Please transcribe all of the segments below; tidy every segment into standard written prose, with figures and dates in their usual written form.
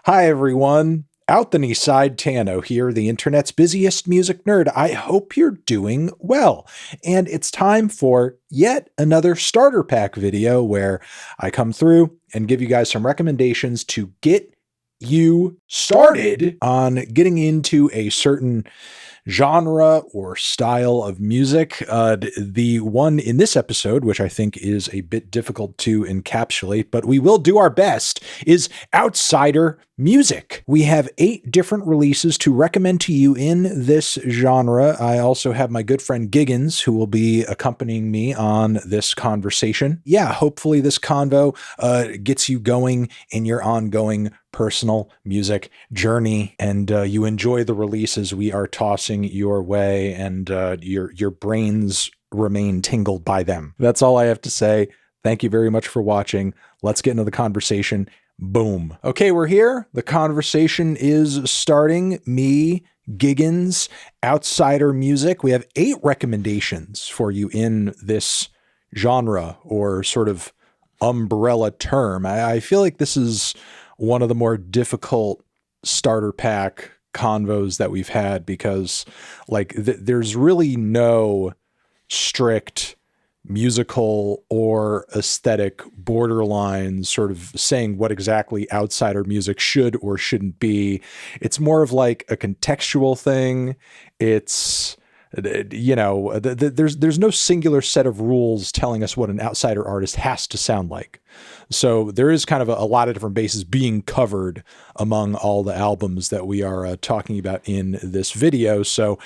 Hi, everyone. Out the knee side, Tano here, the internet's busiest music nerd. I hope you're doing well. And it's time for yet another starter pack video where I come through and give you guys some recommendations to get you started on getting into a certain genre or style of music. The one in this episode, which I think is a bit difficult to encapsulate, but we will do our best, is outsider music. We have 8 different releases to recommend to you in this genre. I also have my good friend Giggins, who will be accompanying me on this conversation. Yeah, hopefully this convo gets you going in your ongoing personal music journey, and you enjoy the releases we are tossing your way, and your brains remain tingled by them. That's all I have to say. Thank you very much for watching. Let's get into the conversation. Boom. Okay, we're here. The conversation is starting. Me, Giggins, outsider music. We have 8 recommendations for you in this genre or sort of umbrella term. I feel like this is one of the more difficult starter pack convos that we've had because like there's really no strict musical or aesthetic borderline sort of saying what exactly outsider music should or shouldn't be. It's more of like a contextual thing. It's, you know, there's no singular set of rules telling us what an outsider artist has to sound like. So there is kind of a lot of different bases being covered among all the albums that we are talking about in this video. So,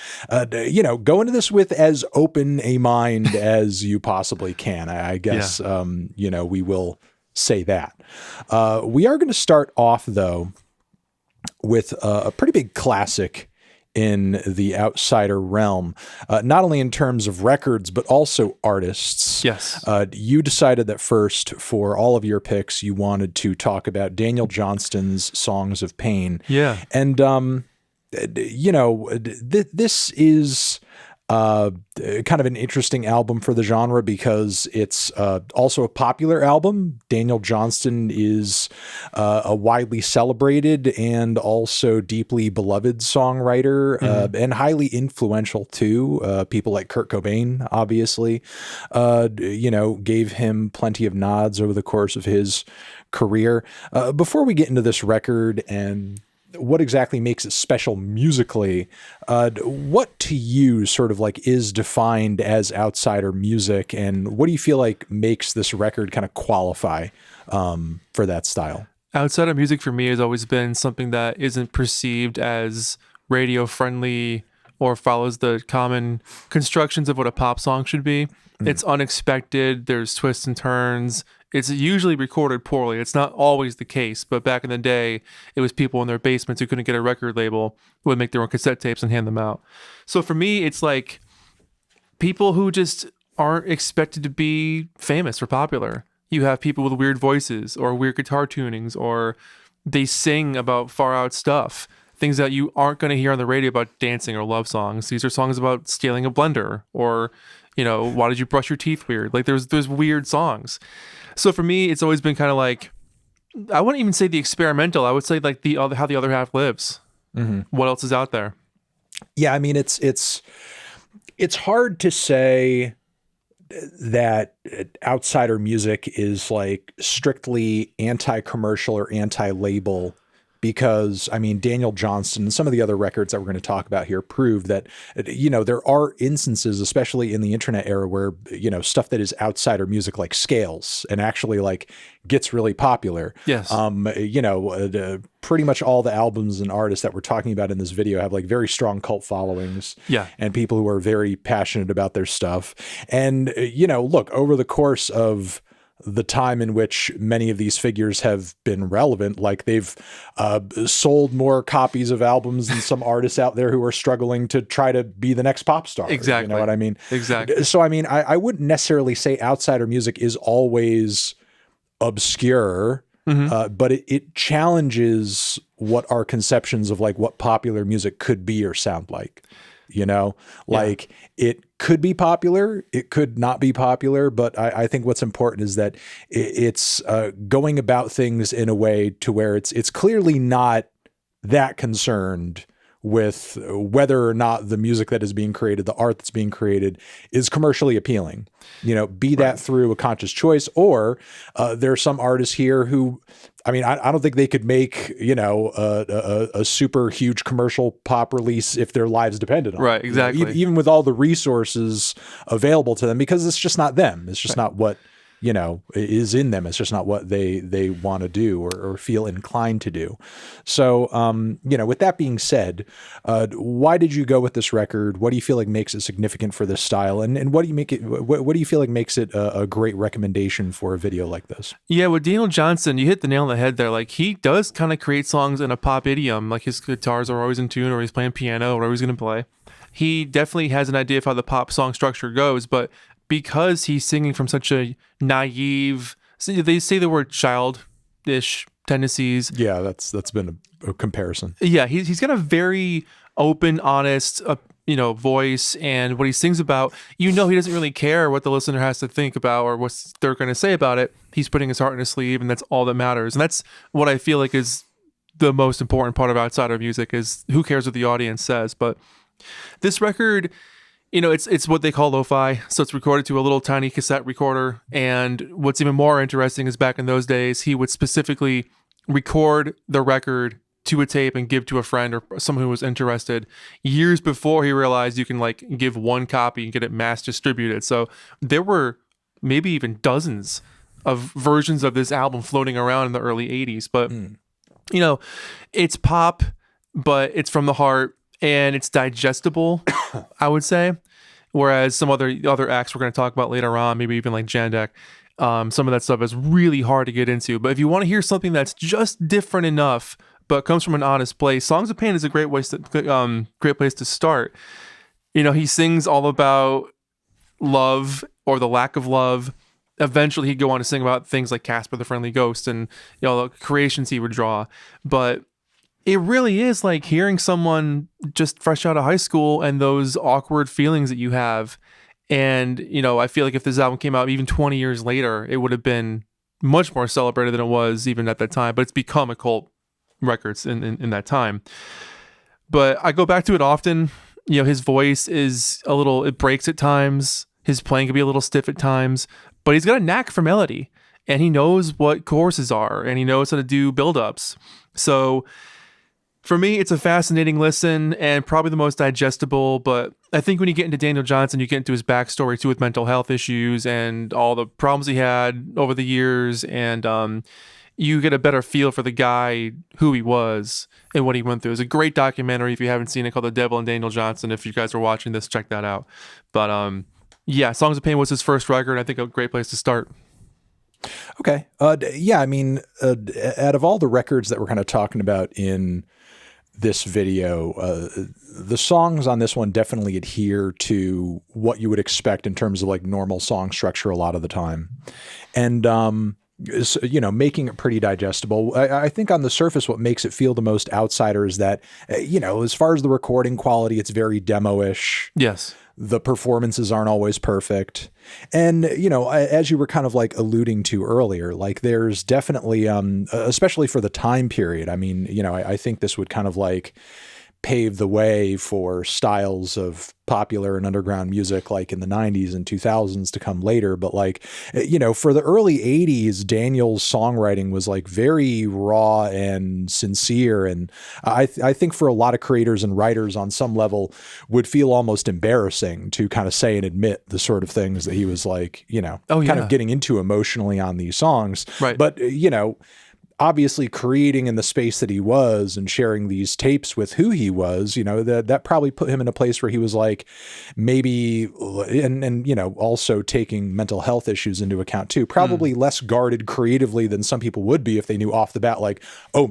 you know, go into this with as open a mind as you possibly can. I guess, you know, we will say that. We are going to start off, though, with a pretty big classic in the outsider realm, not only in terms of records, but also artists. Yes. You decided that first, for all of your picks, you wanted to talk about Daniel Johnston's Songs of Pain. Yeah. And, you know, this is kind of an interesting album for the genre because it's also a popular album. Daniel Johnston is a widely celebrated and also deeply beloved songwriter, and highly influential too. People like Kurt Cobain, obviously, you know, gave him plenty of nods over the course of his career. Before we get into this record and what exactly makes it special musically, what to you sort of like is defined as outsider music, and what do you feel like makes this record kind of qualify for that style? Outsider music for me has always been something that isn't perceived as radio friendly or follows the common constructions of what a pop song should be. It's unexpected. There's twists and turns. It's usually recorded poorly. It's not always the case, but back in the day, it was people in their basements who couldn't get a record label who would make their own cassette tapes and hand them out. So for me, it's like people who just aren't expected to be famous or popular. You have people with weird voices or weird guitar tunings, or they sing about far out stuff. Things that you aren't going to hear on the radio about dancing or love songs. These are songs about stealing a blender or, you know, why did you brush your teeth weird? Like there's weird songs. So for me, it's always been kind of like, I wouldn't even say the experimental. I would say like how the other half lives. What else is out there? Yeah, I mean, it's hard to say that outsider music is like strictly anti-commercial or anti-label, because I mean, Daniel Johnston and some of the other records that we're going to talk about here prove that, you know, there are instances, especially in the internet era, where, you know, stuff that is outsider music like scales and actually like gets really popular. Yes. You know, pretty much all the albums and artists that we're talking about in this video have like very strong cult followings. Yeah. And people who are very passionate about their stuff. And, you know, look, over the course of the time in which many of these figures have been relevant, like they've sold more copies of albums than some artists out there who are struggling to try to be the next pop star. Exactly. You know what I mean? Exactly. So, I mean, I wouldn't necessarily say outsider music is always obscure, but it challenges what our conceptions of like what popular music could be or sound like. Like it could be popular, it could not be popular, but I think what's important is that it's going about things in a way to where it's clearly not that concerned with whether or not the music that is being created, the art that's being created, is commercially appealing, be that through a conscious choice, or there are some artists here who, I mean, I don't think they could make, a super huge commercial pop release if their lives depended on it. Right, exactly. Even with all the resources available to them, because it's just not them. It's just not what, is in them. It's just not what they want to do or feel inclined to do. So, with that being said, why did you go with this record? What do you feel like makes it significant for this style? And what do you feel like makes it a great recommendation for a video like this? Yeah, with Daniel Johnston, you hit the nail on the head there. Like, he does kind of create songs in a pop idiom. Like, his guitars are always in tune, or he's playing piano, or whatever he's going to play. He definitely has an idea of how the pop song structure goes, but because he's singing from such a naive, they say the word childish tendencies. Yeah, that's been a comparison. Yeah, he's got a very open, honest, voice, and what he sings about, he doesn't really care what the listener has to think about or what they're going to say about it. He's putting his heart in his sleeve, and that's all that matters. And that's what I feel like is the most important part of outsider music, is who cares what the audience says. But this record, it's what they call lo-fi. So it's recorded to a little tiny cassette recorder. And what's even more interesting is back in those days, he would specifically record the record to a tape and give to a friend or someone who was interested, years before he realized you can give one copy and get it mass distributed. So there were maybe even dozens of versions of this album floating around in the early 80s. But, it's pop, but it's from the heart and it's digestible, I would say. Whereas some other acts we're going to talk about later on, maybe even like Jandek, some of that stuff is really hard to get into. But if you want to hear something that's just different enough, but comes from an honest place, Songs of Pain is a great place to start. He sings all about love or the lack of love. Eventually, he'd go on to sing about things like Casper the Friendly Ghost and the creations he would draw. But it really is like hearing someone just fresh out of high school and those awkward feelings that you have. And, I feel like if this album came out even 20 years later, it would have been much more celebrated than it was even at that time. But it's become a cult record in that time. But I go back to it often. His voice is it breaks at times. His playing can be a little stiff at times. But he's got a knack for melody. And he knows what choruses are. And he knows how to do build-ups. So for me, it's a fascinating listen and probably the most digestible, but I think when you get into Daniel Johnston, you get into his backstory too with mental health issues and all the problems he had over the years, and you get a better feel for the guy, who he was, and what he went through. It's a great documentary if you haven't seen it, called The Devil and Daniel Johnston. If you guys are watching this, check that out. But Songs of Pain was his first record. I think a great place to start. Okay. I mean, out of all the records that we're kind of talking about in this video, the songs on this one definitely adhere to what you would expect in terms of normal song structure a lot of the time. And, making it pretty digestible. I think on the surface, what makes it feel the most outsider is that, as far as the recording quality, it's very demo-ish. Yes. The performances aren't always perfect. And, as you were kind of alluding to earlier, there's definitely, especially for the time period. I mean, I think this would kind of pave the way for styles of popular and underground music in the 90s and 2000s to come later. But for the early 80s, Daniel's songwriting was very raw and sincere. And I think for a lot of creators and writers on some level would feel almost embarrassing to kind of say and admit the sort of things that he was kind of getting into emotionally on these songs. Right. But, obviously creating in the space that he was and sharing these tapes with who he was, that probably put him in a place where he was maybe, and also taking mental health issues into account too, probably less guarded creatively than some people would be if they knew off the bat,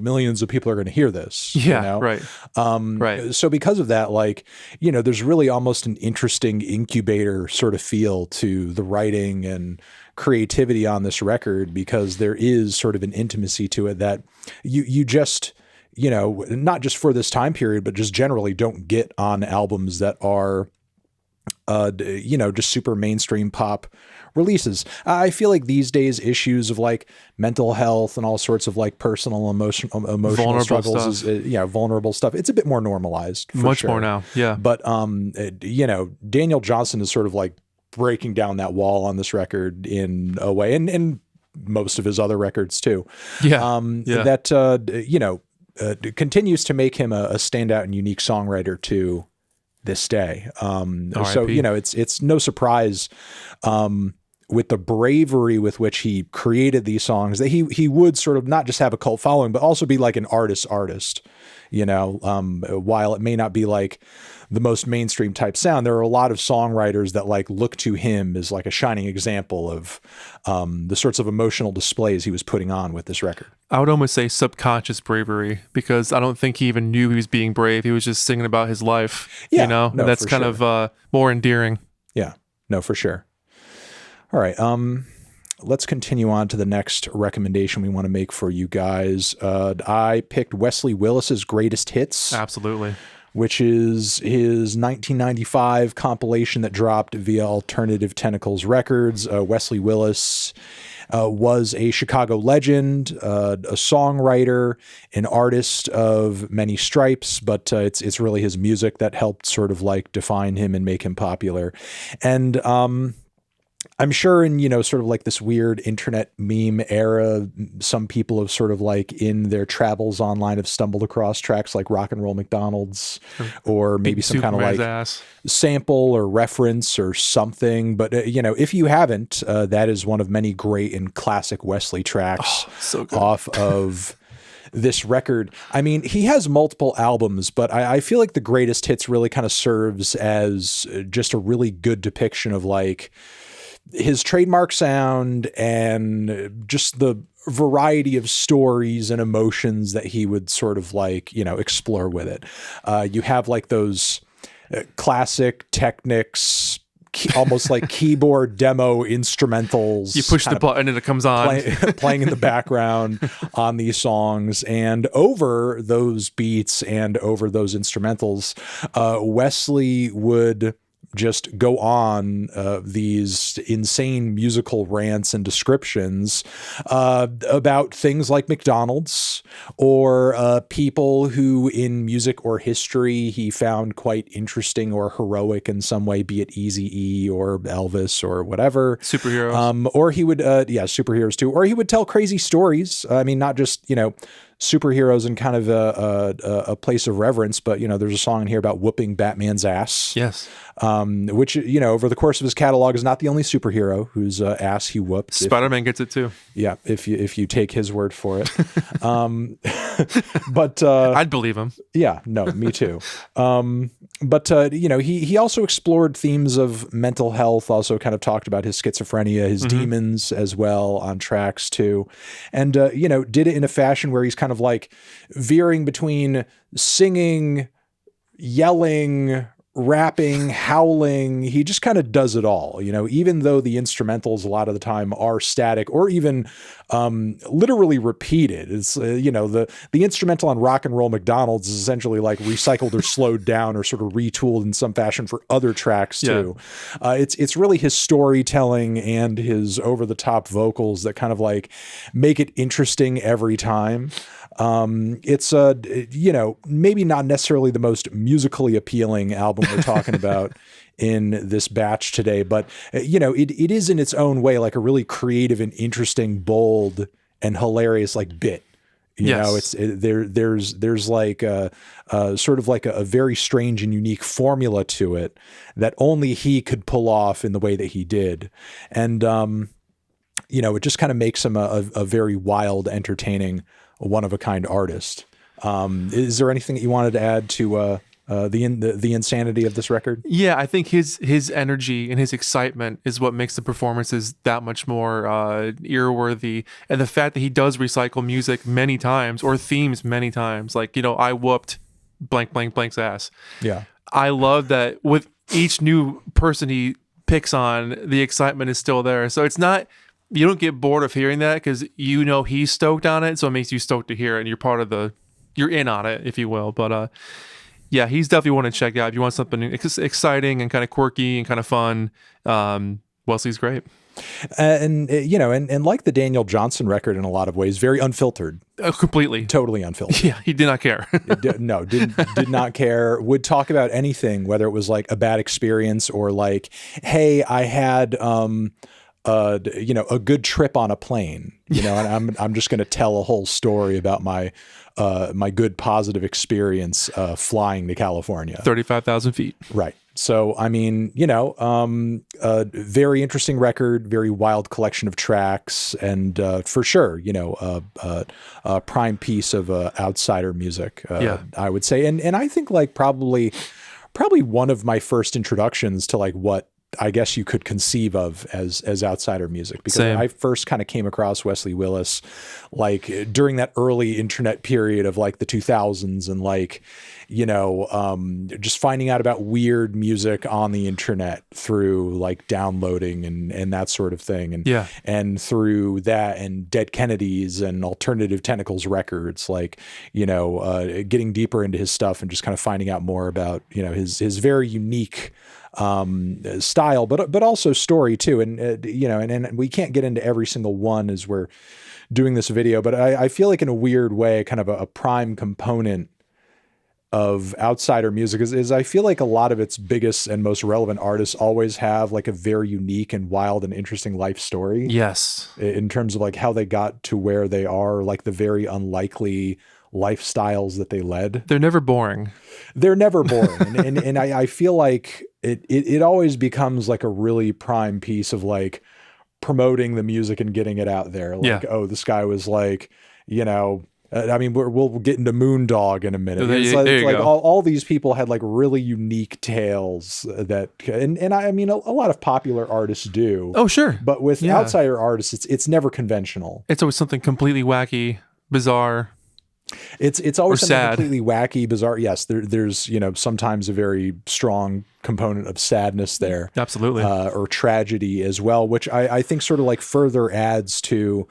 millions of people are going to hear this. Yeah. Right. Right. So because of that, there's really almost an interesting incubator sort of feel to the writing and creativity on this record, because there is sort of an intimacy to it that you just, not just for this time period, but just generally don't get on albums that are, just super mainstream pop releases. I feel like these days issues of like mental health and all sorts of like personal emotional Vulnerable struggles stuff. is vulnerable stuff. It's a bit more normalized, for Much sure. more now. Yeah. But Daniel Johnston is sort of like breaking down that wall on this record in a way, and most of his other records too. Yeah. That continues to make him a standout and unique songwriter to this day. So it's no surprise with the bravery with which he created these songs that he would sort of not just have a cult following, but also be like an artist, while it may not be like the most mainstream type sound. There are a lot of songwriters that like look to him as like a shining example of the sorts of emotional displays he was putting on with this record. I would almost say subconscious bravery, because I don't think he even knew he was being brave. He was just singing about his life, No, that's kind of more endearing. Yeah, no, for sure. All right. Let's continue on to the next recommendation we want to make for you guys. I picked Wesley Willis's Greatest Hits. Absolutely. Which is his 1995 compilation that dropped via Alternative Tentacles Records. Wesley Willis was a Chicago legend, a songwriter, an artist of many stripes, but it's really his music that helped sort of like define him and make him popular. And I'm sure in, sort of like this weird internet meme era, some people have sort of like in their travels online have stumbled across tracks like Rock and Roll McDonald's, or maybe some kind of like sample or reference or something. But, if you haven't, that is one of many great and classic Wesley tracks off of this record. I mean, he has multiple albums, but I feel like the Greatest Hits really kind of serves as just a really good depiction of like his trademark sound and just the variety of stories and emotions that he would sort of like, explore with it. You have like those classic Technics, almost like keyboard demo instrumentals. You push the button and it comes on. Playing in the background on these songs. And over those beats and over those instrumentals, Wesley would just go on these insane musical rants and descriptions about things like McDonald's or people who in music or history he found quite interesting or heroic in some way, be it Eazy-E or Elvis or whatever. Superheroes. Or he would, superheroes too. Or he would tell crazy stories. I mean, not just, superheroes in kind of a place of reverence, but there's a song in here about whooping Batman's ass. Yes. Which over the course of his catalog is not the only superhero whose ass he whooped. Spider-Man gets it too. Yeah, if you take his word for it. But I'd believe him. Yeah, no, me too. But he also explored themes of mental health, also kind of talked about his schizophrenia, his demons as well on tracks too. And did it in a fashion where he's kind of like veering between singing, yelling, rapping, howling. He just kind of does it all, even though the instrumentals a lot of the time are static or even literally repeated. It's the instrumental on Rock and Roll McDonald's is essentially like recycled or slowed down or sort of retooled in some fashion for other tracks too. It's really his storytelling and his over the top vocals that kind of like make it interesting every time. It's maybe not necessarily the most musically appealing album we're talking about in this batch today, but it is in its own way like a really creative and interesting, bold and hilarious like bit. There's like a sort of like a very strange and unique formula to it that only he could pull off in the way that he did. And it just kind of makes him a very wild, entertaining, one-of-a-kind artist. Is there anything that you wanted to add to the insanity of this record? Yeah, I think his energy and his excitement is what makes the performances that much more earworthy. And the fact that he does recycle music many times or themes many times, like, I whooped blank, blank, blank's ass. Yeah. I love that with each new person he picks on, the excitement is still there. So it's not... You don't get bored of hearing that because he's stoked on it, so it makes you stoked to hear it, and you're part of the you're in on it, if you will. But yeah, he's definitely one to check out if you want something exciting and kind of quirky and kind of fun. Wesley's great. And like the Daniel Johnston record in a lot of ways, very unfiltered. Completely. Totally unfiltered. Yeah, he did not care. Did not care. Would talk about anything, whether it was like a bad experience or like, hey, I had a good trip on a plane, and I'm just going to tell a whole story about my good positive experience flying to California. 35,000 feet. Right. So, I mean, a very interesting record, very wild collection of tracks, and for sure, a prime piece of outsider music, I would say. And I think like probably one of my first introductions to like what I guess you could conceive of as outsider music, because Same. I first kind of came across Wesley Willis like during that early internet period of like the 2000s, and like, just finding out about weird music on the internet through like downloading and that sort of thing. And through that and Dead Kennedys and Alternative Tentacles records, like, getting deeper into his stuff and just kind of finding out more about, his very unique style, but also story too. And, and we can't get into every single one as we're doing this video, but I feel like in a weird way, kind of a prime component of outsider music is I feel like a lot of its biggest and most relevant artists always have like a very unique and wild and interesting life story. Yes. In terms of like how they got to where they are, like the very unlikely lifestyles that they led. They're never boring. They're never boring. and I feel like it always becomes like a really prime piece of like promoting the music and getting it out there. Like, oh, this guy was like, I mean, we'll get into Moondog in a minute. It's like all these people had like really unique tales that, and I mean, a lot of popular artists do. Oh, sure. But with outsider artists, it's never conventional. It's always something completely wacky, bizarre. It's always something sad. Completely wacky, bizarre. Yes, there's sometimes a very strong component of sadness there. Absolutely. Or tragedy as well, which I think sort of like further adds to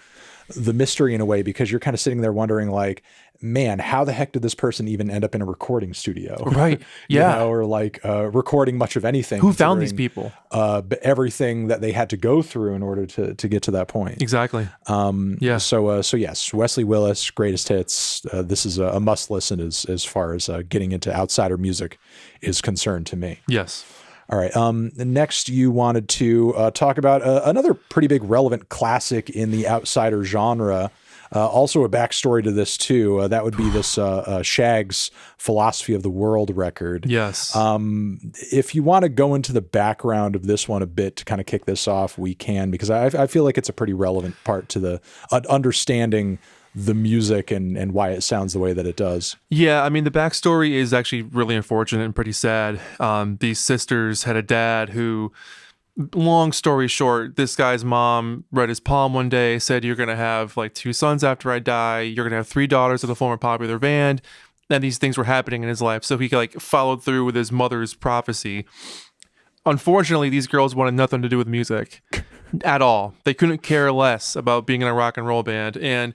the mystery in a way, because you're kind of sitting there wondering like, man, how the heck did this person even end up in a recording studio? Right. Yeah. Or like recording much of anything. Who found these people? But everything that they had to go through in order to get to that point. Exactly. Yeah. So yes, Wesley Willis, greatest hits. This is a must listen as far as getting into outsider music is concerned to me. Yes. All right. Next, you wanted to talk about another pretty big relevant classic in the outsider genre. Also a backstory to this too. That would be this Shaggs Philosophy of the World record. Yes. If you want to go into the background of this one a bit to kind of kick this off, we can, because I feel like it's a pretty relevant part to the understanding the music and why it sounds the way that it does. Yeah, I mean, the backstory is actually really unfortunate and pretty sad. These sisters had a dad who, long story short, this guy's mom read his palm one day, said, you're going to have like 2 sons after I die. You're going to have 3 daughters of the former popular band. And these things were happening in his life. So he like followed through with his mother's prophecy. Unfortunately, these girls wanted nothing to do with music at all. They couldn't care less about being in a rock and roll band. And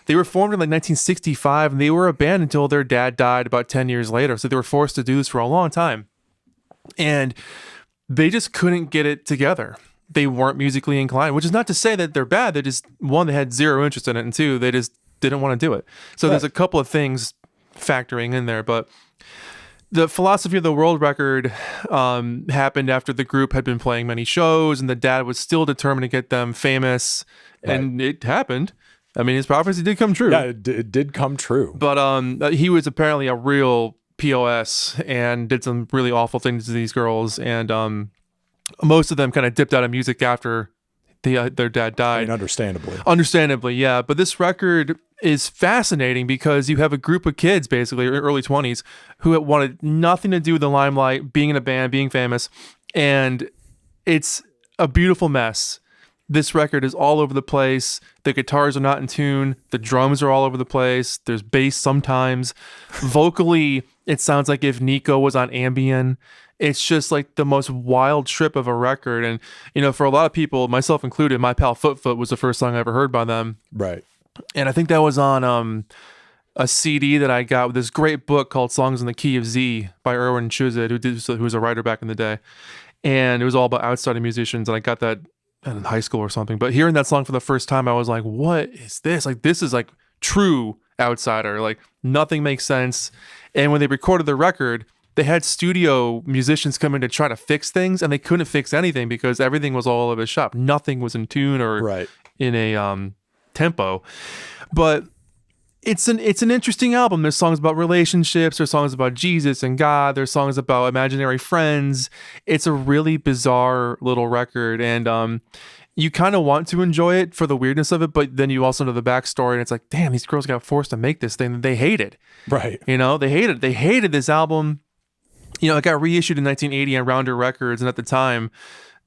they were formed in like 1965, and they were a band until their dad died about 10 years later. So they were forced to do this for a long time. And they just couldn't get it together. They weren't musically inclined, which is not to say that they're bad. They just, one, they had zero interest in it, and 2, they just didn't want to do it. So there's a couple of things factoring in there. But the Philosophy of the World record happened after the group had been playing many shows, and the dad was still determined to get them famous. Right. And it happened. I mean, his prophecy did come true. Yeah, it did come true. But he was apparently a real POS and did some really awful things to these girls. And most of them kind of dipped out of music after their dad died. I mean, understandably. Understandably, yeah. But this record is fascinating because you have a group of kids, basically, early 20s, who wanted nothing to do with the limelight, being in a band, being famous. And it's a beautiful mess. This record is all over the place. The guitars are not in tune. The drums are all over the place. There's bass sometimes. Vocally, it sounds like if Nico was on Ambien. It's just like the most wild trip of a record. And, for a lot of people, myself included, My Pal Foot was the first song I ever heard by them. Right. And I think that was on a CD that I got with this great book called Songs in the Key of Z by Erwin Chuzet, who was a writer back in the day. And it was all about outsider musicians. And I got that in high school or something. But hearing that song for the first time, I was like, what is this? Like, this is like true outsider. Like, nothing makes sense. And when they recorded the record, they had studio musicians come in to try to fix things, and they couldn't fix anything because everything was all over the shop. Nothing was in tune or in a tempo. But it's an interesting album. There's songs about relationships, there's songs about Jesus and God, there's songs about imaginary friends. It's a really bizarre little record, and you kind of want to enjoy it for the weirdness of it, but then you also know the backstory, and it's like, damn, these girls got forced to make this thing that they hated. Right. You know, they hated this album. You know, it got reissued in 1980 on Rounder Records, and at the time,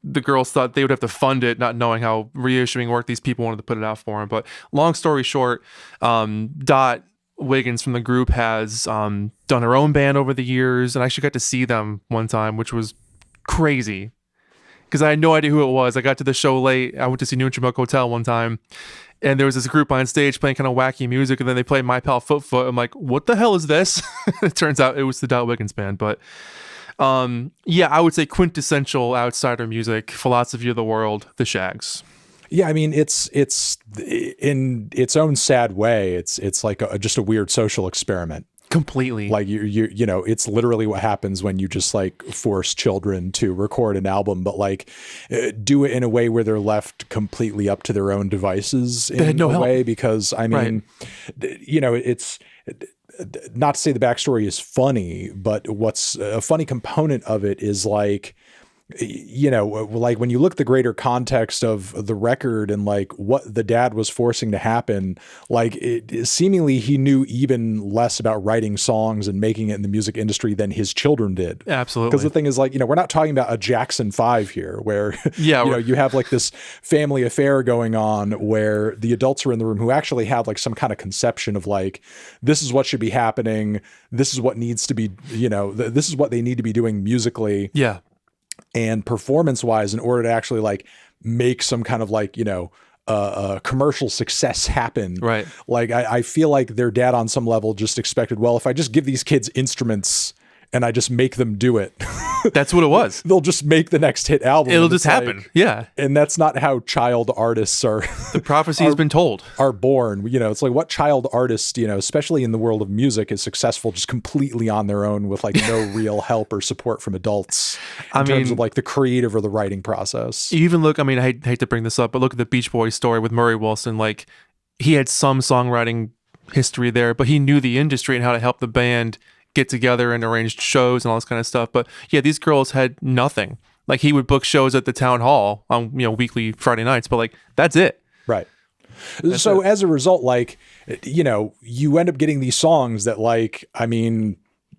the girls thought they would have to fund it, not knowing how reissuing worked. These people wanted to put it out for them. But long story short, Dot Wiggins from the group has done her own band over the years, and I actually got to see them one time, which was crazy because I had no idea who it was. I got to the show late. I went to see New Inchmoke Hotel one time, and there was this group on stage playing kind of wacky music, and then they played My Pal Foot Foot. I'm like, what the hell is this? It turns out it was the Dot Wiggins band. But yeah, I would say quintessential outsider music, philosophy of the world, the Shaggs. Yeah, I mean, it's in its own sad way. It's like just a weird social experiment. Completely. Like you know, it's literally what happens when you just like force children to record an album, but like do it in a way where they're left completely up to their own devices in a way. Because I mean, you know, it's not to say the backstory is funny, but what's a funny component of it is like, you know, like when you look at the greater context of the record and like what the dad was forcing to happen, like seemingly he knew even less about writing songs and making it in the music industry than his children did. Absolutely. Because the thing is, like, you know, we're not talking about a Jackson 5 here where, you know, you have like this family affair going on where the adults are in the room who actually have like some kind of conception of like, this is what should be happening. This is what needs to be, you know, this is what they need to be doing musically. Yeah. And performance wise, in order to actually like make some kind of like, you know, commercial success happen. Right. Like I feel like their dad on some level just expected, well, if I just give these kids instruments and I just make them do it. That's what it was. They'll just make the next hit album. It'll just happen. Like, yeah. And that's not how child artists are. The prophecy has been told. Are born. You know, it's like what child artist, you know, especially in the world of music, is successful just completely on their own with like no real help or support from adults in terms of like the creative or the writing process. You even look, I mean, I hate to bring this up, but look at the Beach Boys story with Murray Wilson. Like, he had some songwriting history there, but he knew the industry and how to help the band get together and arranged shows and all this kind of stuff. But yeah, these girls had nothing. Like, he would book shows at the town hall on, you know, weekly Friday nights, but like, that's it. Right. So as a result, like, you know, you end up getting these songs that, like, I mean,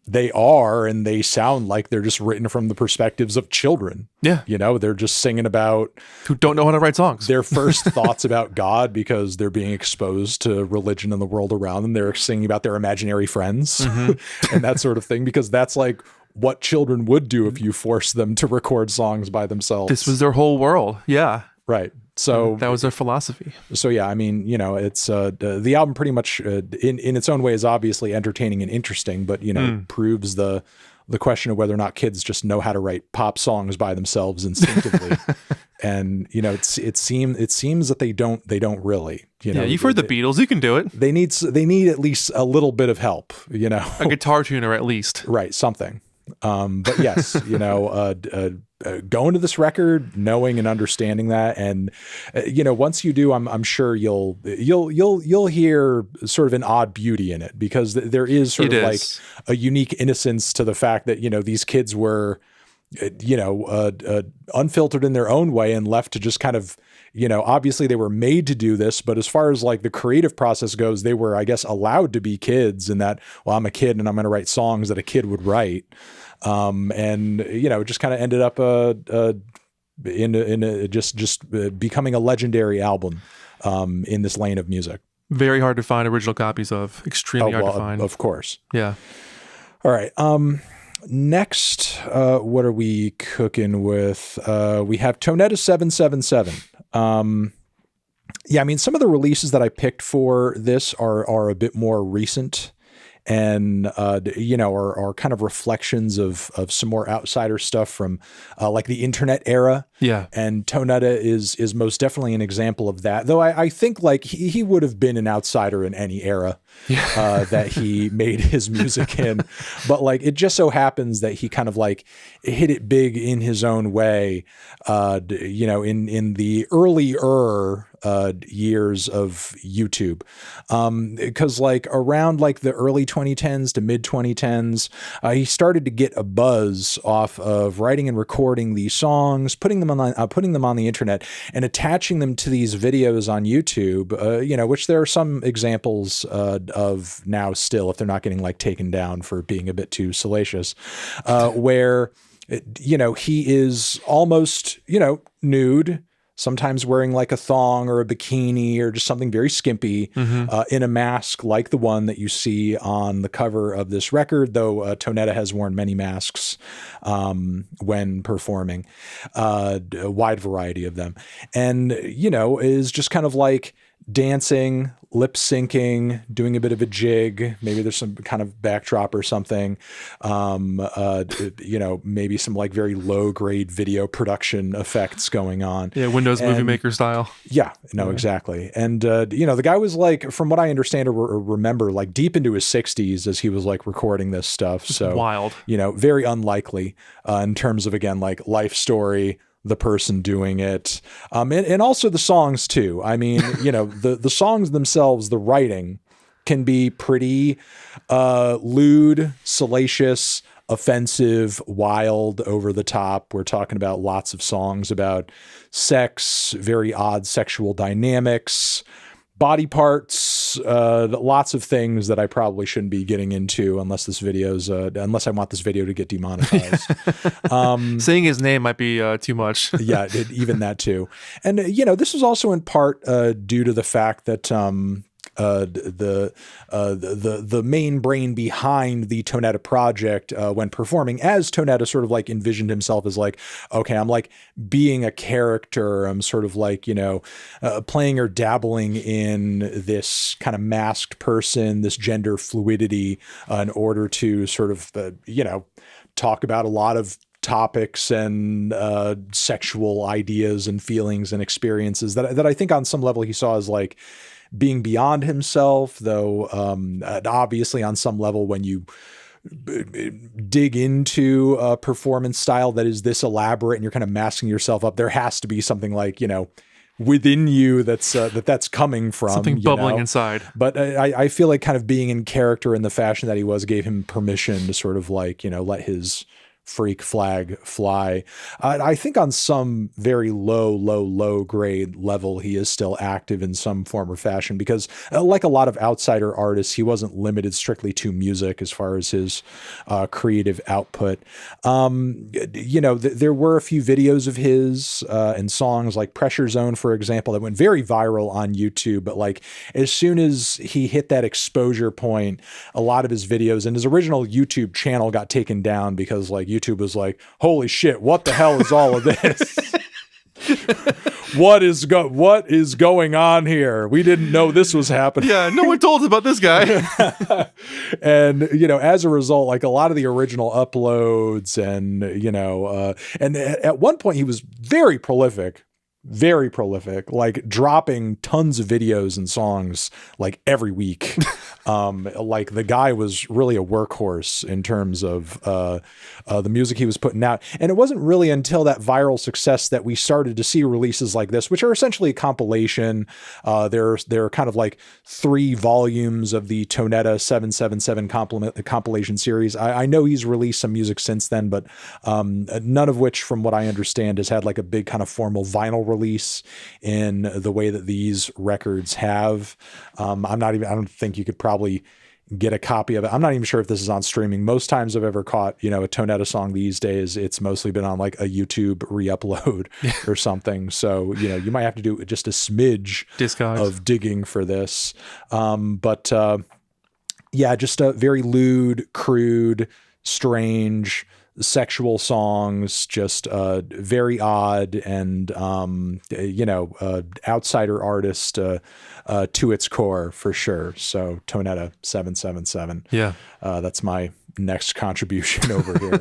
they are, and they sound like they're just written from the perspectives of children. Yeah. You know, they're just singing about who don't know how to write songs. Their first thoughts about God because they're being exposed to religion and the world around them. They're singing about their imaginary friends and that sort of thing, because that's like what children would do if you forced them to record songs by themselves. This was their whole world. Yeah. Right. So that was their philosophy. So yeah, I mean, you know, it's the album pretty much in its own way is obviously entertaining and interesting, but you know, proves the question of whether or not kids just know how to write pop songs by themselves instinctively. And you know, it seems that they don't really. You know, you've heard the Beatles. You can do it. They need at least a little bit of help. You know, a guitar tuner at least. Right, something. But yes, you know, going to this record, knowing and understanding that, and you know, once you do, I'm sure you'll hear sort of an odd beauty in it, because there is sort of like a unique innocence to the fact that, you know, these kids were, you know, unfiltered in their own way and left to just kind of, you know, obviously they were made to do this, but as far as like the creative process goes, they were, I guess, allowed to be kids, and that, well, I'm a kid and I'm going to write songs that a kid would write. And you know, it just kind of ended up in just becoming a legendary album in this lane of music. Very hard to find original copies of. Extremely hard to find. Of course. Yeah. All right. Next, what are we cooking with? We have Tonetta 777. Yeah, I mean, some of the releases that I picked for this are a bit more recent, and are kind of reflections of some more outsider stuff from like the internet era. Yeah. And Tonetta is most definitely an example of that. Though I think like he would have been an outsider in any era that he made his music in. But like it just so happens that he kind of like hit it big in his own way, in the earlier years of YouTube. Because like around like the early 2010s to mid 2010s, he started to get a buzz off of writing and recording these songs, putting them on the internet and attaching them to these videos on YouTube, which there are some examples of now still, if they're not getting like taken down for being a bit too salacious, where, he is almost, nude, sometimes wearing like a thong or a bikini or just something very skimpy, in a mask like the one that you see on the cover of this record, though Tonetta has worn many masks when performing, a wide variety of them. And, is just kind of like dancing, lip syncing, doing a bit of a jig. Maybe there's some kind of backdrop or something. Maybe some like very low grade video production effects going on. Yeah. Windows Movie Maker style. Yeah, no, exactly. And, the guy was like, from what I understand or remember, like deep into his 60s as he was like recording this stuff. So wild, very unlikely in terms of, again, like life story, the person doing it, and also the songs too. I mean, the songs themselves, the writing can be pretty lewd, salacious, offensive, wild, over the top. We're talking about lots of songs about sex, very odd sexual dynamics, body parts, lots of things that I probably shouldn't be getting into unless I want this video to get demonetized. Saying his name might be too much. Yeah, even that too. And, this was also in part due to the fact that the main brain behind the Tonetta project, when performing as Tonetta, sort of like envisioned himself as like, okay, I'm like being a character. I'm sort of like, playing or dabbling in this kind of masked person, this gender fluidity, in order to sort of, talk about a lot of topics and sexual ideas and feelings and experiences that I think on some level he saw as like being beyond himself, though obviously on some level when you dig into a performance style that is this elaborate and you're kind of masking yourself up, there has to be something like, within you that's coming from something bubbling inside. But I feel like kind of being in character in the fashion that he was gave him permission to sort of like, let his freak flag fly. I think on some very low grade level, he is still active in some form or fashion because like a lot of outsider artists, he wasn't limited strictly to music as far as his creative output. There were a few videos of his and songs like Pressure Zone, for example, that went very viral on YouTube. But like as soon as he hit that exposure point, a lot of his videos and his original YouTube channel got taken down because like YouTube was like, holy shit, what the hell is all of this? What is going on here? We didn't know this was happening. Yeah, no one told us about this guy. And, as a result, like a lot of the original uploads and, and at one point he was very prolific, like dropping tons of videos and songs like every week. Like the guy was really a workhorse in terms of the music he was putting out. And it wasn't really until that viral success that we started to see releases like this, which are essentially a compilation. There are kind of like 3 volumes of the Tonetta 777 compilation series. I know he's released some music since then, but none of which, from what I understand, has had like a big kind of formal vinyl release in the way that these records have. I don't think you could probably get a copy of it. I'm not even sure if this is on streaming. Most times I've ever caught, a Tonetta song these days, it's mostly been on like a YouTube re-upload or something. So, you might have to do just a smidge of digging for this. Just a very lewd, crude, strange, sexual songs, just very odd and outsider artist to its core for sure. So Tonetta 777. Yeah, that's my next contribution over here.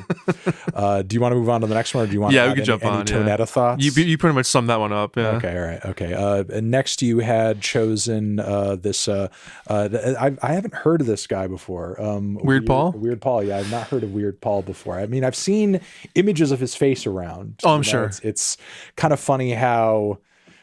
Do you want to move on to the next one, or do you want we to could jump on Tonetta thoughts? You pretty much summed that one up. Yeah. Okay, all right, okay. Next, you had chosen this. I haven't heard of this guy before. Weird Paul. Weird Paul. Yeah, I've not heard of Weird Paul before. I mean, I've seen images of his face around. Oh, I'm sure. It's kind of funny how,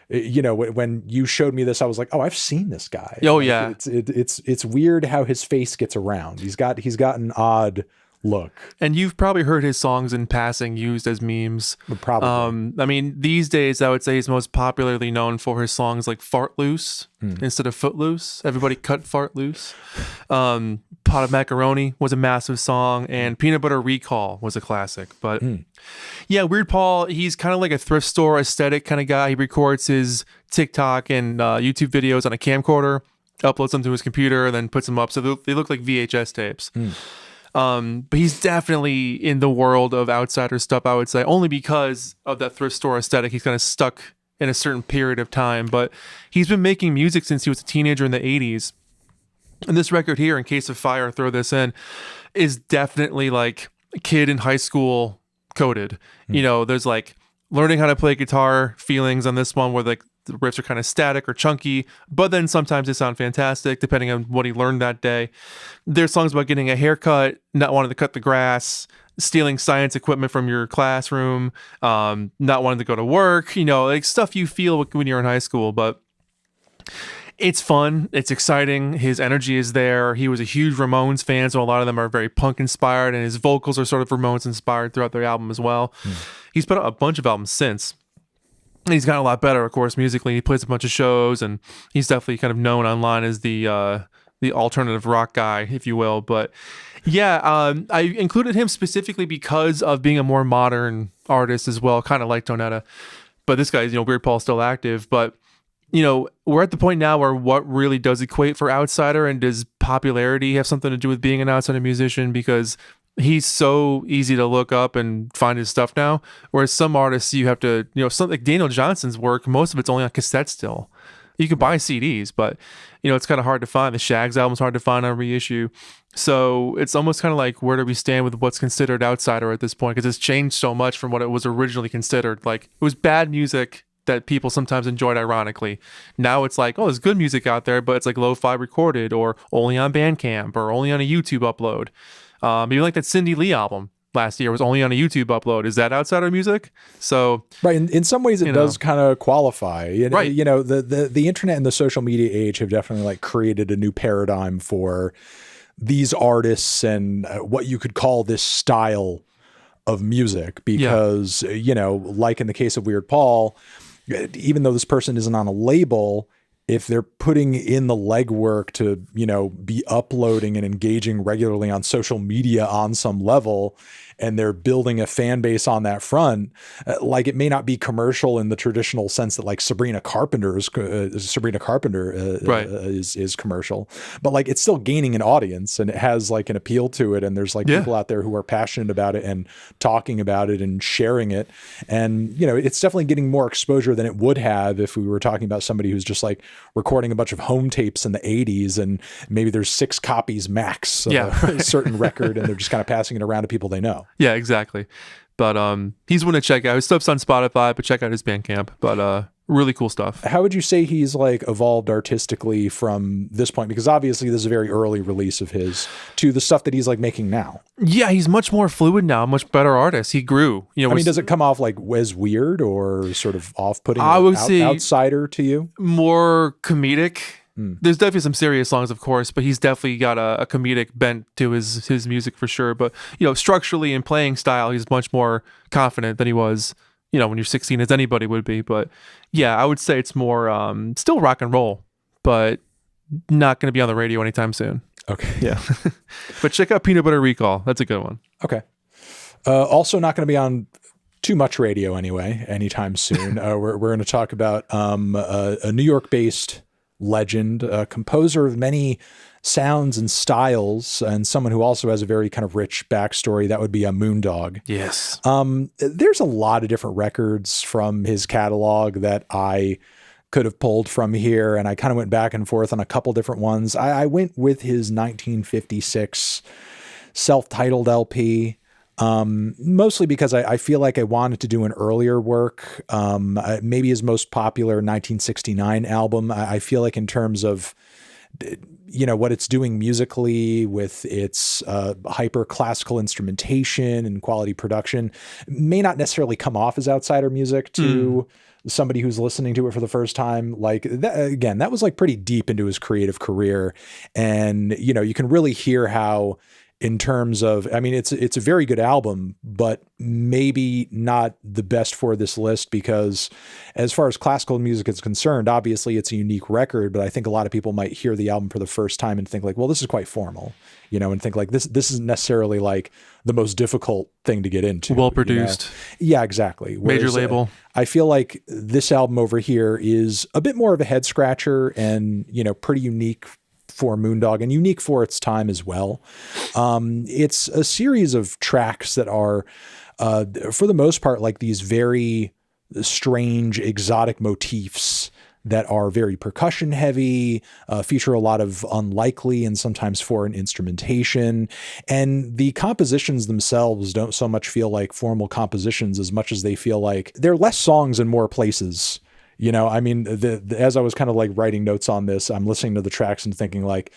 when you showed me this, I was like, oh, I've seen this guy. Oh, like, yeah. It's weird how his face gets around. He's got an odd look. And you've probably heard his songs in passing used as memes. Probably. I mean, these days, I would say he's most popularly known for his songs like Fart Loose instead of Footloose. Everybody cut Fart Loose. Pot of Macaroni was a massive song, and Peanut Butter Recall was a classic. But yeah, Weird Paul, he's kind of like a thrift store aesthetic kind of guy. He records his TikTok and YouTube videos on a camcorder, uploads them to his computer, then puts them up. So they look like VHS tapes. But he's definitely in the world of outsider stuff, I would say, only because of that thrift store aesthetic. He's kind of stuck in a certain period of time, but he's been making music since he was a teenager in the 80s. And this record here, In Case of Fire, throw this in, is definitely like a kid in high school coded. There's like learning how to play guitar feelings on this one where like the riffs are kind of static or chunky, but then sometimes they sound fantastic depending on what he learned that day. There's songs about getting a haircut, not wanting to cut the grass, stealing science equipment from your classroom, not wanting to go to work, like stuff you feel when you're in high school. But it's fun. It's exciting. His energy is there. He was a huge Ramones fan, so a lot of them are very punk inspired, and his vocals are sort of Ramones inspired throughout their album as well. He's put out a bunch of albums since. And he's gotten a lot better, of course, musically. He plays a bunch of shows, and he's definitely kind of known online as the alternative rock guy, if you will. But yeah, I included him specifically because of being a more modern artist as well, kind of like Tonetta. But this guy's, Weird Paul's still active. But we're at the point now where what really does equate for outsider, and does popularity have something to do with being an outsider musician? Because he's so easy to look up and find his stuff now. Whereas some artists, you have to, something like Daniel Johnston's work, most of it's only on cassette still. You can buy CDs, but it's kind of hard to find. The Shaggs album's hard to find on reissue. So it's almost kind of like, where do we stand with what's considered outsider at this point? Because it's changed so much from what it was originally considered. Like, it was bad music that people sometimes enjoyed ironically. Now it's like, oh, there's good music out there, but it's like lo-fi recorded, or only on Bandcamp, or only on a YouTube upload. Even like that Cindy Lee album last year was only on a YouTube upload. Is that outsider music? So right, in some ways it does kind of qualify. Right. The internet and the social media age have definitely like created a new paradigm for these artists and what you could call this style of music. Because like in the case of Weird Paul, even though this person isn't on a label, if they're putting in the legwork to, be uploading and engaging regularly on social media on some level, and they're building a fan base on that front, like it may not be commercial in the traditional sense that like Sabrina Carpenter is commercial, but like it's still gaining an audience and it has like an appeal to it. And there's like people out there who are passionate about it and talking about it and sharing it. And, it's definitely getting more exposure than it would have if we were talking about somebody who's just like recording a bunch of home tapes in the 80s and maybe there's 6 copies max of a certain record and they're just kind of passing it around to people they know. Yeah, exactly. But he's one to check out. His stuff's on Spotify, but check out his Bandcamp. But really cool stuff. How would you say he's like evolved artistically from this point? Because obviously this is a very early release of his to the stuff that he's like making now. Yeah, he's much more fluid now, much better artist. He grew. Does it come off like as weird or sort of off-putting? I would say outsider to you? More comedic. There's definitely some serious songs, of course, but he's definitely got a comedic bent to his music for sure. But, structurally and playing style, he's much more confident than he was, when you're 16 as anybody would be. But yeah, I would say it's more still rock and roll, but not going to be on the radio anytime soon. Okay. Yeah. But check out Peanut Butter Recall. That's a good one. Okay. Also not going to be on too much radio anyway anytime soon. We're going to talk about a New York-based legend, a composer of many sounds and styles, and someone who also has a very kind of rich backstory. That would be a Moondog. Yes. There's a lot of different records from his catalog that I could have pulled from here, and I kind of went back and forth on a couple different ones. I went with his 1956 self-titled LP, mostly because I feel like I wanted to do an earlier work, maybe his most popular 1969 album. I feel like in terms of, you know, what it's doing musically with its hyper classical instrumentation and quality production may not necessarily come off as outsider music to somebody who's listening to it for the first time. Like that, again, that was like pretty deep into his creative career. And, you know, you can really hear how, in terms of, I mean, it's a very good album, but maybe not the best for this list, because as far as classical music is concerned, obviously it's a unique record, but I think a lot of people might hear the album for the first time and think like, well, this is quite formal, you know, and think like this isn't necessarily like the most difficult thing to get into. Well produced. You know? Yeah, exactly. Major label. I feel like this album over here is a bit more of a head scratcher and, you know, pretty unique for Moondog and unique for its time as well. It's a series of tracks that are, for the most part, like these very strange, exotic motifs that are very percussion heavy, feature a lot of unlikely and sometimes foreign instrumentation. And the compositions themselves don't so much feel like formal compositions as much as they feel like they're less songs and more places. You know, I mean, as I was kind of like writing notes on this, I'm listening to the tracks and thinking like,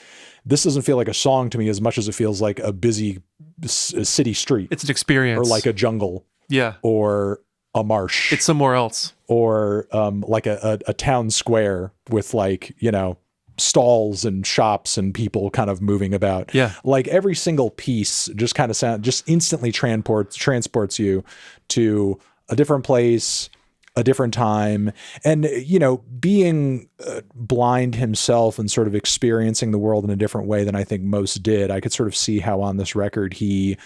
this doesn't feel like a song to me as much as it feels like a busy city street. It's an experience. Or like a jungle. Yeah. Or a marsh. It's somewhere else. Or like a town square with like, you know, stalls and shops and people kind of moving about. Yeah. Like every single piece just kind of just instantly transports you to a different place, a different time. And, you know, being blind himself and sort of experiencing the world in a different way than I think most did, I could sort of see how on this record he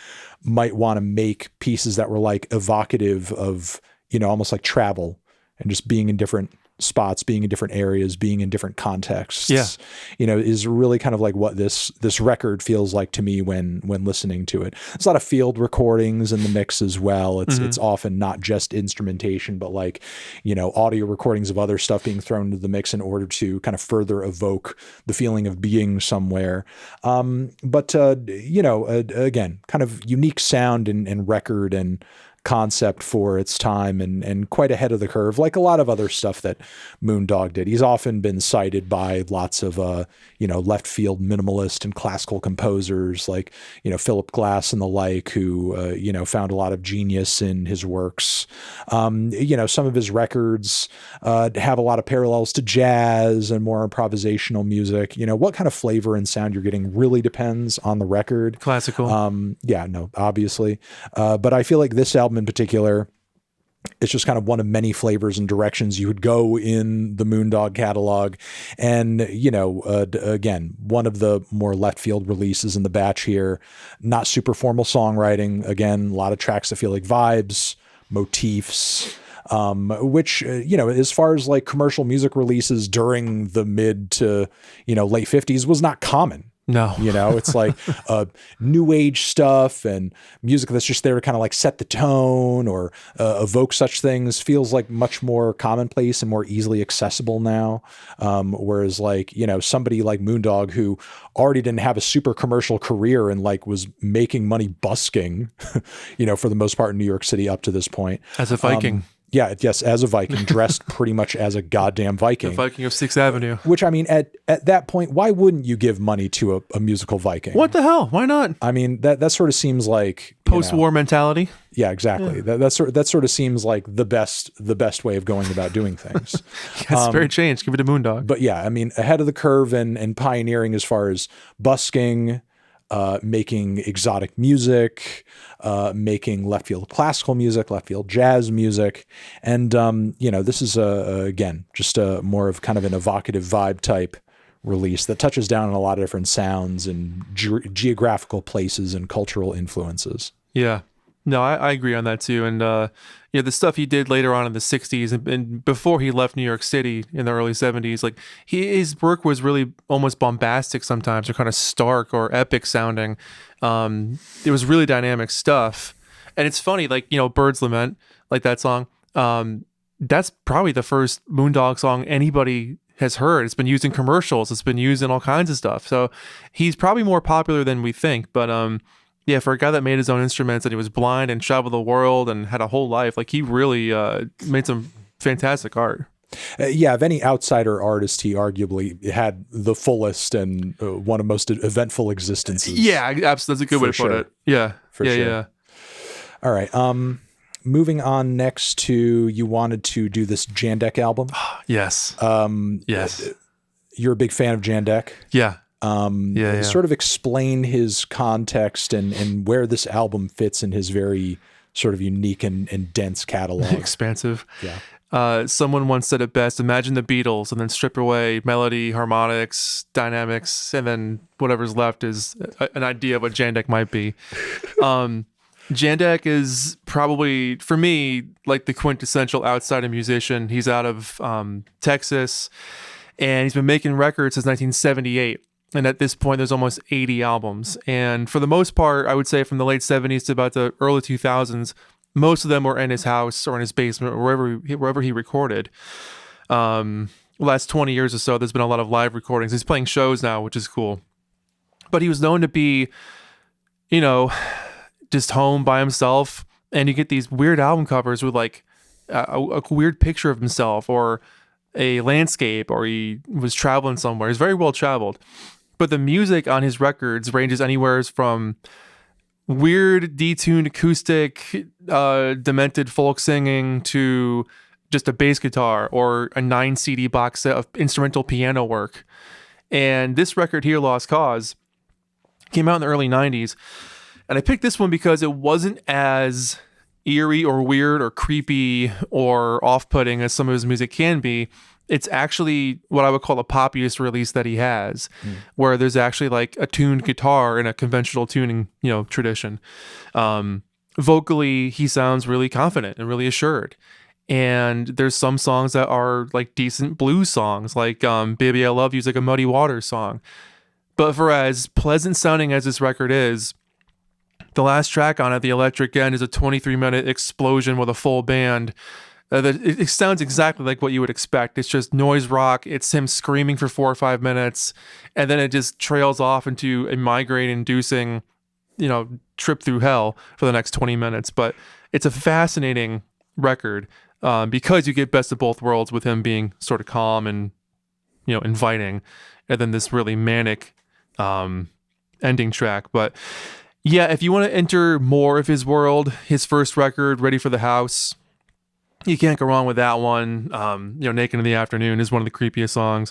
might want to make pieces that were like evocative of, you know, almost like travel and just being in different spots, being in different areas, being in different contexts. Yeah. You know, is really kind of like what this record feels like to me when listening to it. There's a lot of field recordings in the mix as well. It's often not just instrumentation, but like, you know, audio recordings of other stuff being thrown into the mix in order to kind of further evoke the feeling of being somewhere. But you know, again, kind of unique sound and record and concept for its time and quite ahead of the curve, like a lot of other stuff that Moondog did. He's often been cited by lots of, you know, left field minimalist and classical composers like, you know, Philip Glass and the like, who, you know, found a lot of genius in his works. You know, some of his records have a lot of parallels to jazz and more improvisational music. You know, what kind of flavor and sound you're getting really depends on the record. Classical. Yeah, no, obviously. But I feel like this album in particular, it's just kind of one of many flavors and directions you would go in the Moondog catalog. And, you know, again, one of the more left field releases in the batch here, not super formal songwriting. Again, a lot of tracks that feel like vibes, motifs, which, you know, as far as like commercial music releases during the mid to, you know, late 50s was not common. No, you know, it's like new age stuff and music that's just there to kind of like set the tone or evoke such things feels like much more commonplace and more easily accessible now. Whereas like, you know, somebody like Moondog who already didn't have a super commercial career and like was making money busking, you know, for the most part in New York City up to this point. As a Viking. Yeah, yes, as a Viking, dressed pretty much as a goddamn Viking. The Viking of 6th Avenue. Which, I mean, at that point, why wouldn't you give money to a musical Viking? What the hell? Why not? I mean, that sort of seems like post-war mentality. Yeah, exactly. Yeah. That sort of seems like the best way of going about doing things. It's very changed. Give it to Moondog. But yeah, I mean, ahead of the curve and pioneering as far as busking, making exotic music, making left field classical music, left field jazz music. And, you know, this is, again, just a more of kind of an evocative vibe type release that touches down on a lot of different sounds and geographical places and cultural influences. Yeah. No, I agree on that too. And yeah, the stuff he did later on in the '60s and before he left New York City in the early '70s, like his work was really almost bombastic sometimes, or kind of stark or epic sounding. It was really dynamic stuff. And it's funny, like, Bird's Lament, like that song. That's probably the first Moondog song anybody has heard. It's been used in commercials. It's been used in all kinds of stuff. So he's probably more popular than we think. But yeah, for a guy that made his own instruments and he was blind and traveled the world and had a whole life, like he really made some fantastic art. Yeah, of any outsider artist, he arguably had the fullest and one of most eventful existences. Yeah, absolutely. That's a good way to put it. Yeah, for yeah, sure. yeah. All right. Moving on next to, you wanted to do this Jandek album. Yes. Yes. You're a big fan of Jandek. Yeah. Yeah. Sort of explain his context and where this album fits in his very sort of unique and dense catalog. Expansive. Yeah. Someone once said it best: imagine the Beatles and then strip away melody, harmonics, dynamics, and then whatever's left is an idea of what Jandek might be. Jandek is probably, for me, like the quintessential outsider musician. He's out of Texas, and he's been making records since 1978. And at this point, there's almost 80 albums. And for the most part, I would say from the late 70s to about the early 2000s, most of them were in his house or in his basement or wherever he recorded. The last 20 years or so, there's been a lot of live recordings. He's playing shows now, which is cool. But he was known to be, just home by himself, and you get these weird album covers with like a weird picture of himself or a landscape, or he was traveling somewhere. He's very well traveled, but the music on his records ranges anywhere from weird detuned acoustic demented folk singing to just a bass guitar or a 9 CD box set of instrumental piano work. And this record here, Lost Cause, came out in the early 90s. And I picked this one because it wasn't as eerie or weird or creepy or off-putting as some of his music can be. It's actually what I would call a poppiest release that he has, where there's actually like a tuned guitar in a conventional tuning, tradition. Vocally, he sounds really confident and really assured. And there's some songs that are like decent blues songs, like Baby I Love You is like a Muddy Waters song. But for as pleasant sounding as this record is, the last track on it, The Electric End, is a 23-minute explosion with a full band. It sounds exactly like what you would expect. It's just noise rock. It's him screaming for 4 or 5 minutes, and then it just trails off into a migraine-inducing, trip through hell for the next 20 minutes. But it's a fascinating record because you get best of both worlds with him being sort of calm and, inviting, and then this really manic ending track. But yeah, if you want to enter more of his world, his first record, Ready for the House, you can't go wrong with that one. Naked in the Afternoon is one of the creepiest songs.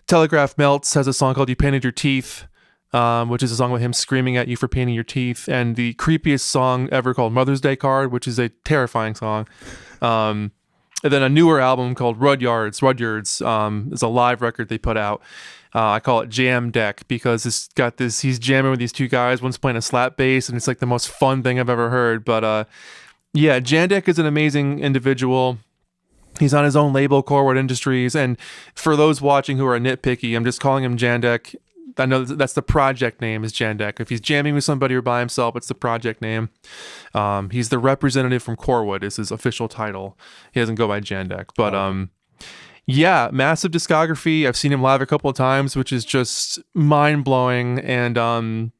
Telegraph Melts has a song called You Painted Your Teeth, which is a song with him screaming at you for painting your teeth. And the creepiest song ever called Mother's Day Card, which is a terrifying song. And then a newer album called Rudyards is a live record they put out. I call it Jam Deck because he's jamming with these two guys. One's playing a slap bass, and it's like the most fun thing I've ever heard. But yeah, Jandek is an amazing individual. He's on his own label, Corwood Industries. And for those watching who are nitpicky, I'm just calling him Jandek. I know that's the project name is Jandek. If he's jamming with somebody or by himself, it's the project name. He's the representative from Corwood is his official title. He doesn't go by Jandek. But yeah, massive discography. I've seen him live a couple of times, which is just mind-blowing. And I'm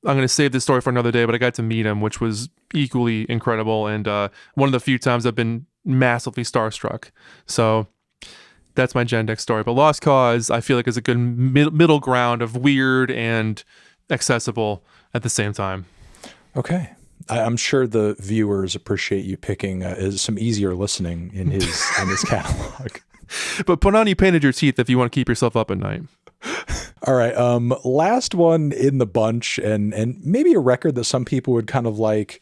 going to save this story for another day, but I got to meet him, which was equally incredible. And one of the few times I've been massively starstruck. So that's my Jandek story. But Lost Cause, I feel like, is a good middle ground of weird and accessible at the same time. Okay. I'm sure the viewers appreciate you picking some easier listening in his catalog. But put on You Painted Your Teeth if you want to keep yourself up at night. All right. Last one in the bunch, and maybe a record that some people would kind of like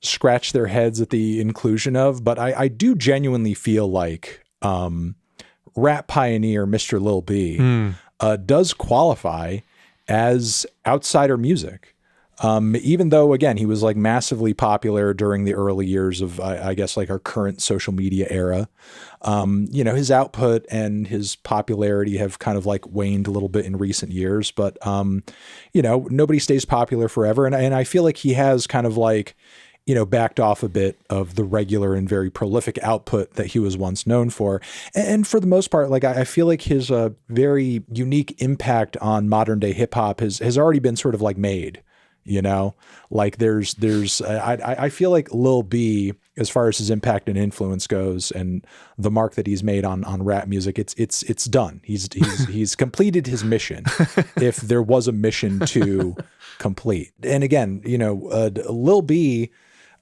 scratch their heads at the inclusion of, but I do genuinely feel like rap pioneer Mr. Lil B does qualify as outsider music. Even though, again, he was like massively popular during the early years of, I guess, like our current social media era. His output and his popularity have kind of like waned a little bit in recent years, but, nobody stays popular forever. And I feel like he has kind of like, backed off a bit of the regular and very prolific output that he was once known for. And for the most part, like I feel like his very unique impact on modern day hip hop has already been sort of like made. Like I feel like Lil B, as far as his impact and influence goes, and the mark that he's made on rap music, it's done. He's completed his mission, if there was a mission to complete. And again, Lil B,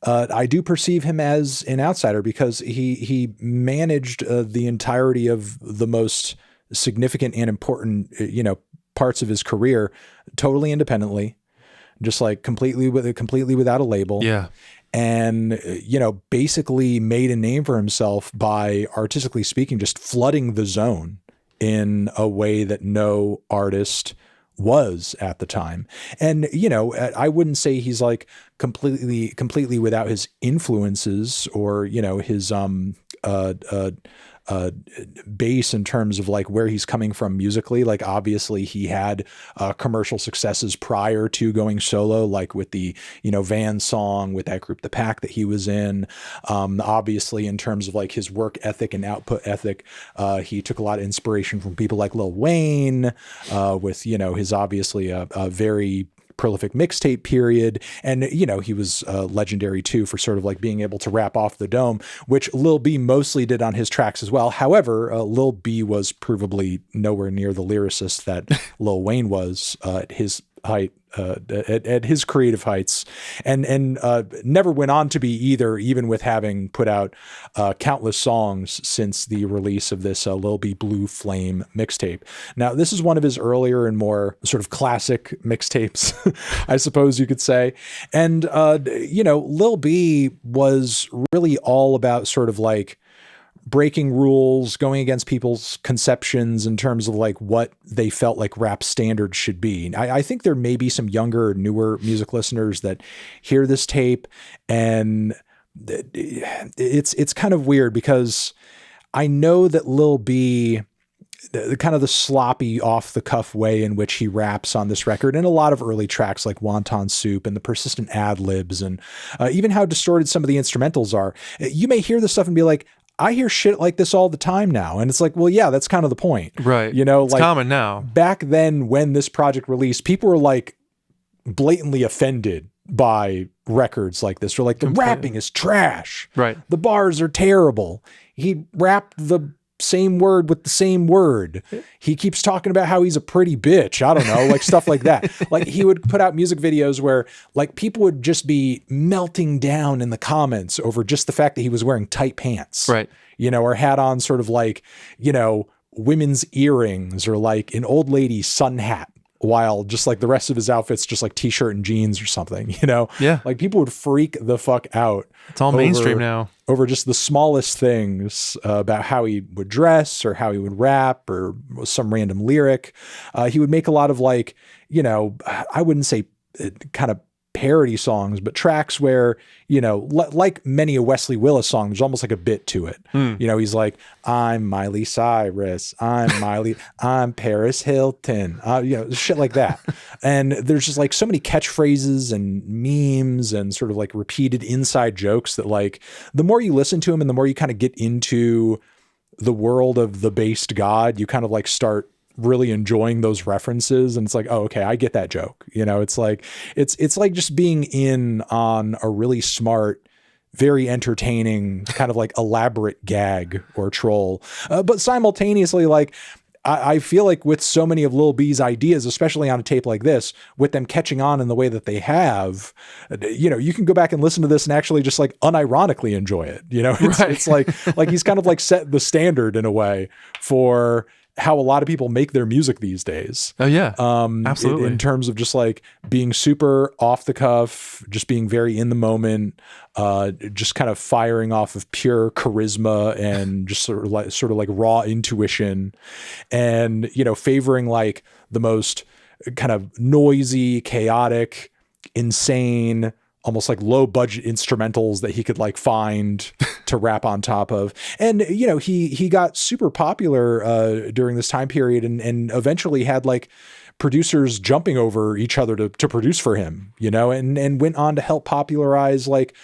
I do perceive him as an outsider because he managed the entirety of the most significant and important, parts of his career totally independently. Just like completely without a label. Yeah. And, basically made a name for himself by, artistically speaking, just flooding the zone in a way that no artist was at the time. And, I wouldn't say he's like completely without his influences or, his, base in terms of like where he's coming from musically. Like obviously he had commercial successes prior to going solo, like with the Van song with that group The Pack that he was in. Obviously in terms of like his work ethic and output ethic, he took a lot of inspiration from people like Lil Wayne, with his obviously a very prolific mixtape period. And, he was legendary too for sort of like being able to rap off the dome, which Lil B mostly did on his tracks as well. However, Lil B was provably nowhere near the lyricist that Lil Wayne was at his height, at his creative heights, and never went on to be either, even with having put out countless songs since the release of this Lil B Blue Flame mixtape. Now, this is one of his earlier and more sort of classic mixtapes, I suppose you could say. And, Lil B was really all about sort of like breaking rules, going against people's conceptions in terms of like what they felt like rap standards should be. I think there may be some younger, newer music listeners that hear this tape, and it's kind of weird because I know that Lil B, the kind of the sloppy off the cuff way in which he raps on this record and a lot of early tracks like Wonton Soup and the persistent ad libs and even how distorted some of the instrumentals are. You may hear this stuff and be like, I hear shit like this all the time now. And it's like, well, yeah, that's kind of the point. Right. It's like common now. Back then when this project released, people were like blatantly offended by records like this. Or like the rapping is trash. Right. The bars are terrible. He rapped the same word with the same word. He keeps talking about how he's a pretty bitch. I don't know, like stuff like that. Like he would put out music videos where like people would just be melting down in the comments over just the fact that he was wearing tight pants. Right. Or had on sort of like, women's earrings or like an old lady sun hat, while just like the rest of his outfits, just like t-shirt and jeans or something, Yeah. Like people would freak the fuck out. It's all mainstream now. Over just the smallest things about how he would dress or how he would rap or some random lyric. He would make a lot of like, I wouldn't say kind of parody songs, but tracks where, like many a Wesley Willis song, there's almost like a bit to it. He's like, I'm Miley Cyrus, I'm Paris Hilton, shit like that. And there's just like so many catchphrases and memes and sort of like repeated inside jokes that like, the more you listen to him and the more you kind of get into the world of the based God, you kind of like start really enjoying those references. And it's like, oh, okay, I get that joke. It's like, it's like just being in on a really smart, very entertaining kind of like elaborate gag or troll. But simultaneously, like, I feel like with so many of Lil B's ideas, especially on a tape like this, with them catching on in the way that they have, you can go back and listen to this and actually just like unironically enjoy it. It's like he's kind of like set the standard in a way for how a lot of people make their music these days. Oh yeah. Absolutely. In terms of just like being super off the cuff, just being very in the moment, just kind of firing off of pure charisma and just sort of like raw intuition, and, favoring like the most kind of noisy, chaotic, insane, almost like low budget instrumentals that he could like find to rap on top of. And, you know, he got super popular during this time period and eventually had like producers jumping over each other to produce for him, you know, and went on to help popularize like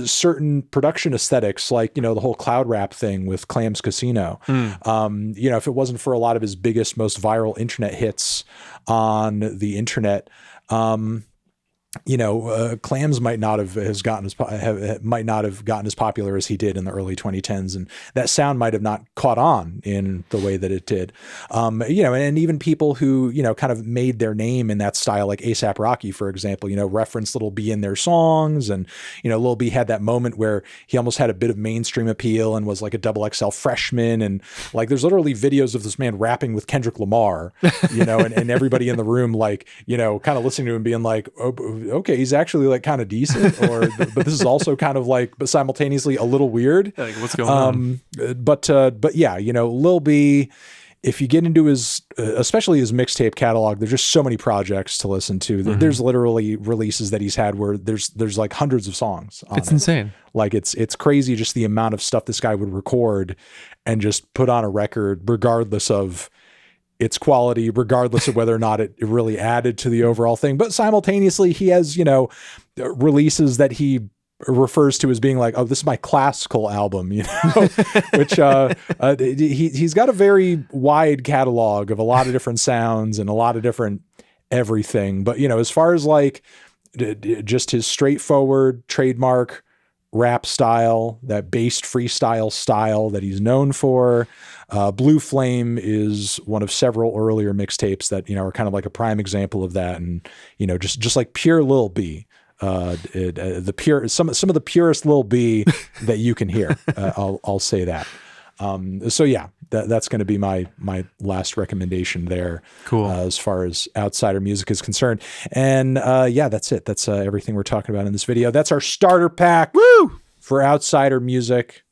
certain production aesthetics, like, you know, the whole cloud rap thing with Clams Casino. You know, if it wasn't for a lot of his biggest, most viral internet hits on the internet, you know, Clams might not have gotten as popular as he did in the early 2010s, and that sound might have not caught on in the way that it did. You know, and even people who, you know, kind of made their name in that style, like A$AP Rocky, for example, you know, referenced Lil B in their songs, and you know, Lil B had that moment where he almost had a bit of mainstream appeal and was like a XXL freshman, and like there's literally videos of this man rapping with Kendrick Lamar, you know, and everybody in the room like, you know, kind of listening to him being like, oh, okay, he's actually like kind of decent, but this is also kind of like, but simultaneously a little weird. Like, what's going on? But yeah, you know, Lil B, if you get into his, especially his mixtape catalog, there's just so many projects to listen to. There's literally releases that he's had where there's like hundreds of songs on It's insane. Like it's crazy just the amount of stuff this guy would record and just put on a record, regardless of its quality, regardless of whether or not it really added to the overall thing. But simultaneously, he has, you know, releases that he refers to as being like, oh, this is my classical album, you know, which he's got a very wide catalog of a lot of different sounds and a lot of different everything. But, you know, as far as like just his straightforward trademark rap style, that based freestyle style that he's known for, Blue Flame is one of several earlier mixtapes that, you know, are kind of like a prime example of that. And, you know, just like pure Lil B, the pure, some of the purest Lil B that you can hear. I'll say that. So yeah, that's going to be my last recommendation there. Cool. As far as outsider music is concerned. And yeah, that's it. That's everything we're talking about in this video. That's our starter pack. Woo! For outsider music.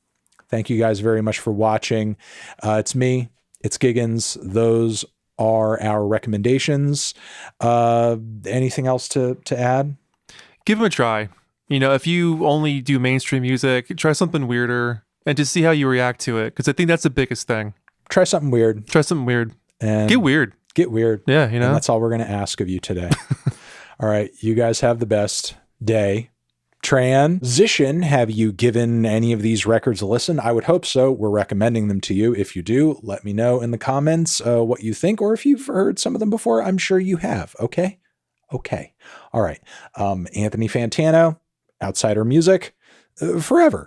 Thank you guys very much for watching. It's me. It's Giggins. Those are our recommendations. Anything else to add? Give them a try. You know, if you only do mainstream music, try something weirder and just see how you react to it. Because I think that's the biggest thing. Try something weird. Try something weird. And get weird. Get weird. Yeah, you know. And that's all we're going to ask of you today. All right. You guys have the best day. Transition. Have you given any of these records a listen? I would hope so. We're recommending them to you. If you do, let me know in the comments what you think, or if you've heard some of them before. I'm sure you have. Okay. Okay. All right. Anthony Fantano, outsider music, forever.